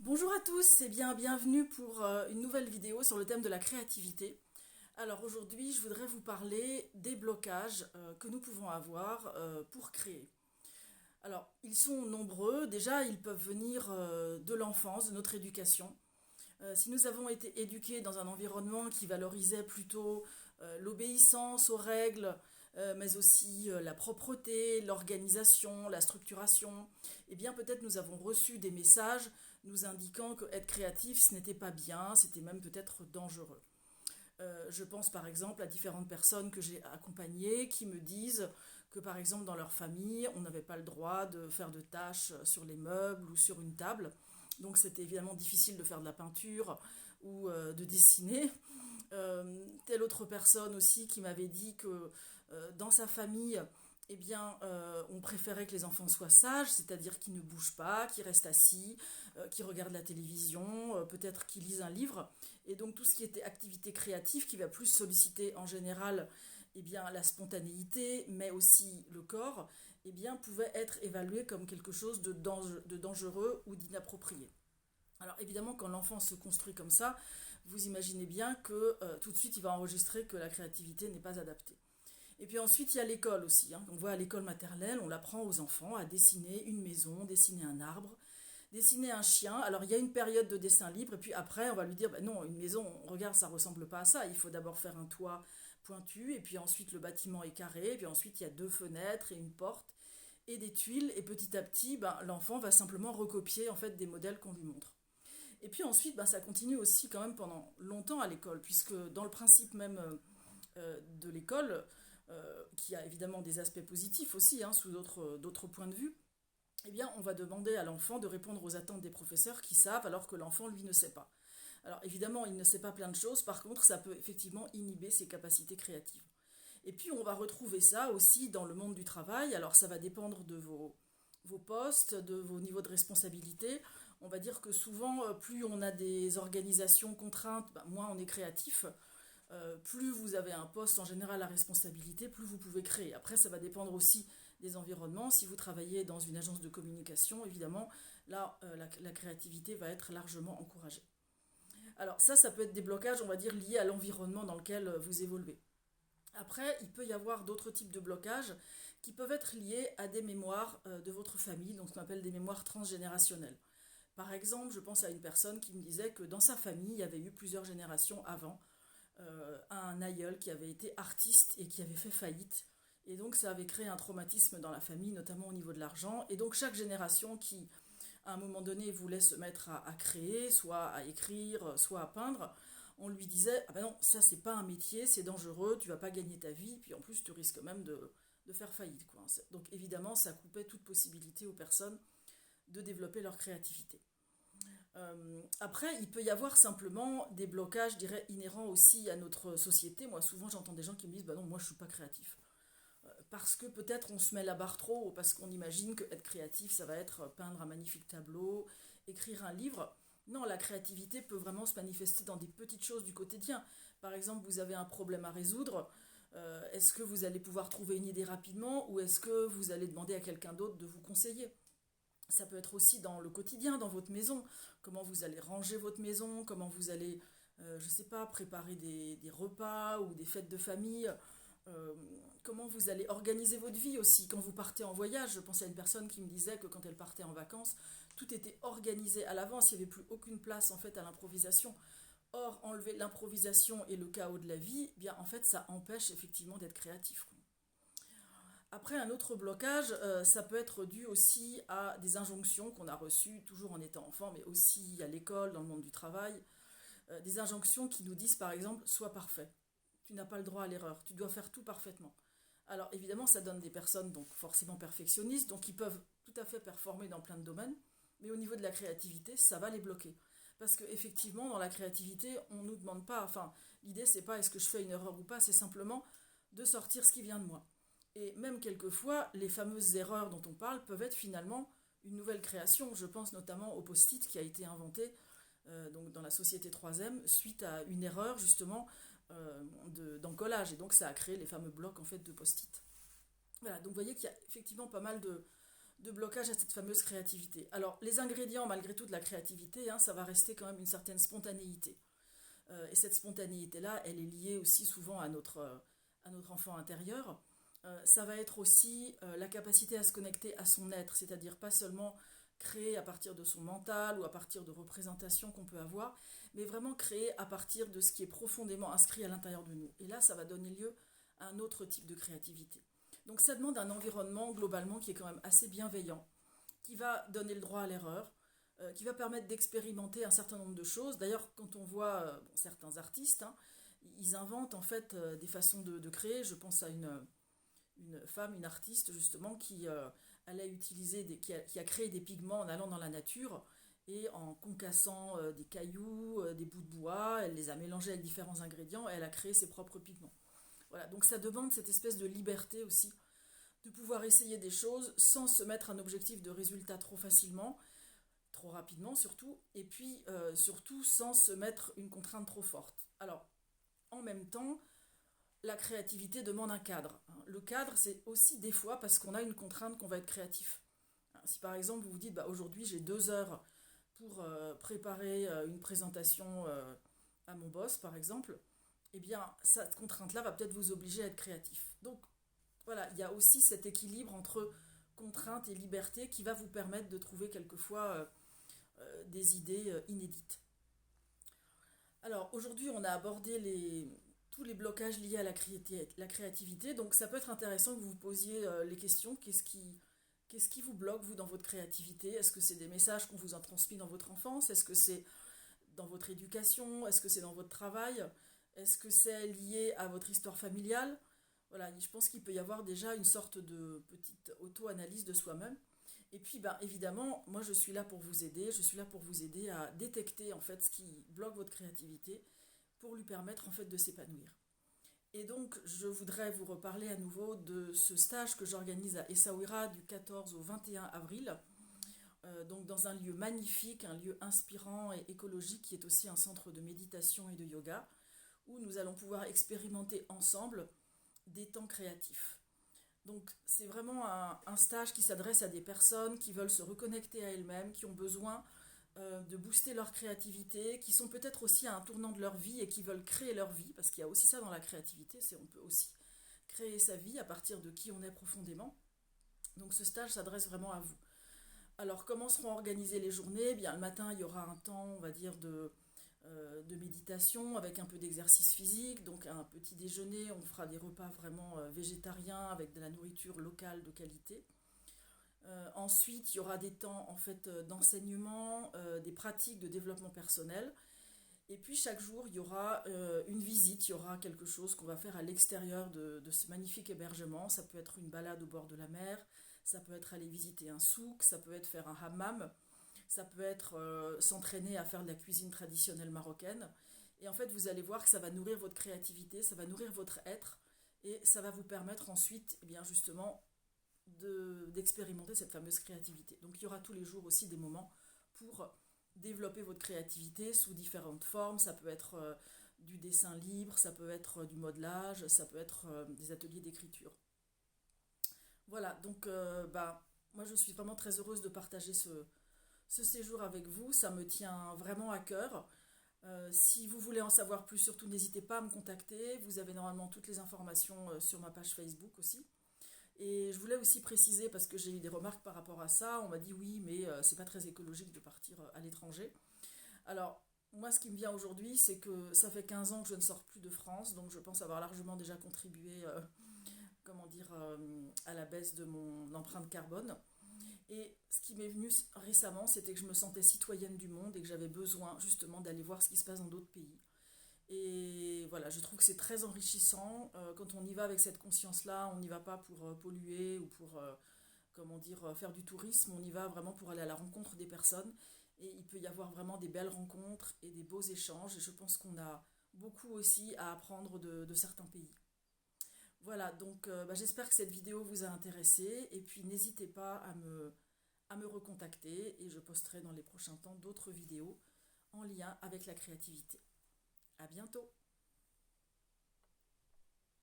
Bonjour à tous et bienvenue pour une nouvelle vidéo sur le thème de la créativité. Alors aujourd'hui, je voudrais vous parler des blocages que nous pouvons avoir pour créer. Alors, ils sont nombreux. Déjà, ils peuvent venir de l'enfance, de notre éducation. Si nous avons été éduqués dans un environnement qui valorisait plutôt l'obéissance aux règles, mais aussi la propreté, l'organisation, la structuration, eh bien peut-être nous avons reçu des messages nous indiquant que être créatif, ce n'était pas bien, c'était même peut-être dangereux. Je pense par exemple à différentes personnes que j'ai accompagnées qui me disent que par exemple dans leur famille, on n'avait pas le droit de faire de tâches sur les meubles ou sur une table. Donc c'était évidemment difficile de faire de la peinture ou de dessiner. Telle autre personne aussi qui m'avait dit que dans sa famille, eh bien, on préférait que les enfants soient sages, c'est-à-dire qu'ils ne bougent pas, qu'ils restent assis, qu'ils regardent la télévision, peut-être qu'ils lisent un livre. Et donc tout ce qui était activité créative, qui va plus solliciter en général eh bien, la spontanéité, mais aussi le corps, eh bien, pouvait être évalué comme quelque chose de dangereux ou d'inapproprié. Alors évidemment, quand l'enfant se construit comme ça, vous imaginez bien que tout de suite, il va enregistrer que la créativité n'est pas adaptée. Et puis ensuite, il y a l'école aussi. On voit à l'école maternelle, on apprend aux enfants à dessiner une maison, dessiner un arbre, dessiner un chien. Alors il y a une période de dessin libre, et puis après, on va lui dire, ben non, une maison, regarde, ça ressemble pas à ça. Il faut d'abord faire un toit pointu, et puis ensuite le bâtiment est carré, et puis ensuite il y a deux fenêtres et une porte et des tuiles, et petit à petit, ben, l'enfant va simplement recopier en fait des modèles qu'on lui montre. Et puis ensuite, ben, ça continue aussi quand même pendant longtemps à l'école, puisque dans le principe même de l'école, qui a évidemment des aspects positifs aussi, hein, sous d'autres points de vue, eh bien, on va demander à l'enfant de répondre aux attentes des professeurs qui savent, alors que l'enfant, lui, ne sait pas. Alors évidemment, il ne sait pas plein de choses, par contre, ça peut effectivement inhiber ses capacités créatives. Et puis, on va retrouver ça aussi dans le monde du travail. Alors, ça va dépendre de vos postes, de vos niveaux de responsabilité. On va dire que souvent, plus on a des organisations contraintes, bah, moins on est créatif. Plus vous avez un poste en général à responsabilité, plus vous pouvez créer. Après, ça va dépendre aussi des environnements. Si vous travaillez dans une agence de communication, évidemment, là, la créativité va être largement encouragée. Alors ça peut être des blocages, on va dire, liés à l'environnement dans lequel vous évoluez. Après, il peut y avoir d'autres types de blocages qui peuvent être liés à des mémoires de votre famille, donc ce qu'on appelle des mémoires transgénérationnelles. Par exemple, je pense à une personne qui me disait que dans sa famille, il y avait eu plusieurs générations avant un aïeul qui avait été artiste et qui avait fait faillite. Et donc ça avait créé un traumatisme dans la famille, notamment au niveau de l'argent. Et donc chaque génération qui, à un moment donné, voulait se mettre à créer, soit à écrire, soit à peindre, on lui disait ah ben non, ça c'est pas un métier, c'est dangereux, tu vas pas gagner ta vie, puis en plus tu risques même de faire faillite, quoi. Donc évidemment, ça coupait toute possibilité aux personnes de développer leur créativité. Après, il peut y avoir simplement des blocages, je dirais, inhérents aussi à notre société. Moi, souvent, j'entends des gens qui me disent bah non, moi, je suis pas créatif. Parce que peut-être on se met la barre trop haut, parce qu'on imagine que être créatif, ça va être peindre un magnifique tableau, écrire un livre. Non, la créativité peut vraiment se manifester dans des petites choses du quotidien. Par exemple, vous avez un problème à résoudre. Est-ce que vous allez pouvoir trouver une idée rapidement ou est-ce que vous allez demander à quelqu'un d'autre de vous conseiller? Ça peut être aussi dans le quotidien, dans votre maison. Comment vous allez ranger votre maison, comment vous allez, je ne sais pas, préparer des repas ou des fêtes de famille. euh, Comment vous allez organiser votre vie aussi quand vous partez en voyage. Je pense à une personne qui me disait que quand elle partait en vacances, tout était organisé à l'avance, il n'y avait plus aucune place en fait à l'improvisation. Or, enlever l'improvisation et le chaos de la vie, eh bien en fait ça empêche effectivement d'être créatif, quoi. Après, un autre blocage, ça peut être dû aussi à des injonctions qu'on a reçues, toujours en étant enfant, mais aussi à l'école, dans le monde du travail. Des injonctions qui nous disent, par exemple, sois parfait. Tu n'as pas le droit à l'erreur, tu dois faire tout parfaitement. Alors, évidemment, ça donne des personnes donc forcément perfectionnistes, donc ils peuvent tout à fait performer dans plein de domaines, mais au niveau de la créativité, ça va les bloquer. Parce qu'effectivement, dans la créativité, on ne nous demande pas, enfin, l'idée, c'est pas est-ce que je fais une erreur ou pas, c'est simplement de sortir ce qui vient de moi. Et même quelquefois, les fameuses erreurs dont on parle peuvent être finalement une nouvelle création. Je pense notamment au post-it qui a été inventé donc dans la société 3M suite à une erreur justement d'encollage. Et donc ça a créé les fameux blocs en fait de post-it. Voilà, donc vous voyez qu'il y a effectivement pas mal de blocage à cette fameuse créativité. Alors, les ingrédients, malgré tout, de la créativité, hein, ça va rester quand même une certaine spontanéité. Et cette spontanéité-là, elle est liée aussi souvent à notre enfant intérieur. Ça va être aussi la capacité à se connecter à son être, c'est-à-dire pas seulement créer à partir de son mental ou à partir de représentations qu'on peut avoir, mais vraiment créer à partir de ce qui est profondément inscrit à l'intérieur de nous. Et là, ça va donner lieu à un autre type de créativité. Donc ça demande un environnement globalement qui est quand même assez bienveillant, qui va donner le droit à l'erreur, qui va permettre d'expérimenter un certain nombre de choses. D'ailleurs, quand on voit bon, certains artistes, hein, ils inventent en fait des façons de créer. Je pense à une femme, une artiste justement, allait utiliser qui a créé des pigments en allant dans la nature et en concassant des cailloux, des bouts de bois, elle les a mélangés avec différents ingrédients et elle a créé ses propres pigments. Voilà, donc ça demande cette espèce de liberté aussi, de pouvoir essayer des choses sans se mettre un objectif de résultat trop facilement, trop rapidement surtout, et puis surtout sans se mettre une contrainte trop forte. Alors, en même temps, la créativité demande un cadre, hein. Le cadre, c'est aussi des fois parce qu'on a une contrainte qu'on va être créatif. Si par exemple vous vous dites, bah, aujourd'hui j'ai 2 heures pour préparer une présentation à mon boss, par exemple, eh bien, cette contrainte-là va peut-être vous obliger à être créatif. Donc, voilà, il y a aussi cet équilibre entre contrainte et liberté qui va vous permettre de trouver quelquefois des idées inédites. Alors, aujourd'hui, on a abordé tous les blocages liés à la créativité, donc ça peut être intéressant que vous vous posiez les questions. Qu'est-ce qui vous bloque, vous, dans votre créativité? Est-ce que c'est des messages qu'on vous a transmis dans votre enfance? Est-ce que c'est dans votre éducation? Est-ce que c'est dans votre travail? Est-ce que c'est lié à votre histoire familiale? Voilà, je pense qu'il peut y avoir déjà une sorte de petite auto-analyse de soi-même. Et puis, ben, évidemment, moi je suis là pour vous aider. Je suis là pour vous aider à détecter en fait ce qui bloque votre créativité pour lui permettre en fait de s'épanouir. Et donc, je voudrais vous reparler à nouveau de ce stage que j'organise à Essaouira du 14 au 21 avril. Donc dans un lieu magnifique, un lieu inspirant et écologique qui est aussi un centre de méditation et de yoga, où nous allons pouvoir expérimenter ensemble des temps créatifs. Donc c'est vraiment un stage qui s'adresse à des personnes qui veulent se reconnecter à elles-mêmes, qui ont besoin de booster leur créativité, qui sont peut-être aussi à un tournant de leur vie et qui veulent créer leur vie, parce qu'il y a aussi ça dans la créativité, c'est on peut aussi créer sa vie à partir de qui on est profondément. Donc ce stage s'adresse vraiment à vous. Alors comment seront organisées les journées? Eh bien, le matin, il y aura un temps, on va dire, de méditation avec un peu d'exercice physique, donc un petit déjeuner, on fera des repas vraiment végétariens avec de la nourriture locale de qualité. Ensuite, il y aura des temps en fait d'enseignement, des pratiques de développement personnel. Et puis chaque jour, il y aura une visite, il y aura quelque chose qu'on va faire à l'extérieur de ce magnifique hébergement. Ça peut être une balade au bord de la mer, ça peut être aller visiter un souk, ça peut être faire un hammam, ça peut être s'entraîner à faire de la cuisine traditionnelle marocaine. Et en fait, vous allez voir que ça va nourrir votre créativité, ça va nourrir votre être, et ça va vous permettre ensuite, eh bien justement, d'expérimenter cette fameuse créativité. Donc il y aura tous les jours aussi des moments pour développer votre créativité sous différentes formes. Ça peut être du dessin libre, ça peut être du modelage, ça peut être des ateliers d'écriture. Voilà, donc bah, moi je suis vraiment très heureuse de partager ce séjour avec vous. Ça me tient vraiment à cœur. Si vous voulez en savoir plus, surtout n'hésitez pas à me contacter. Vous avez normalement toutes les informations sur ma page Facebook aussi. Et je voulais aussi préciser, parce que j'ai eu des remarques par rapport à ça, on m'a dit oui, mais c'est pas très écologique de partir à l'étranger. Alors, moi, ce qui me vient aujourd'hui, c'est que ça fait 15 ans que je ne sors plus de France, donc je pense avoir largement déjà contribué, comment dire, à la baisse de mon empreinte carbone. Et ce qui m'est venu récemment, c'était que je me sentais citoyenne du monde et que j'avais besoin justement d'aller voir ce qui se passe dans d'autres pays. Et voilà, je trouve que c'est très enrichissant. Quand on y va avec cette conscience-là, on n'y va pas pour polluer ou pour, comment dire, faire du tourisme. On y va vraiment pour aller à la rencontre des personnes. Et il peut y avoir vraiment des belles rencontres et des beaux échanges. Et je pense qu'on a beaucoup aussi à apprendre de certains pays. Voilà, donc bah, j'espère que cette vidéo vous a intéressé. Et puis n'hésitez pas à me recontacter. Et je posterai dans les prochains temps d'autres vidéos en lien avec la créativité. À bientôt!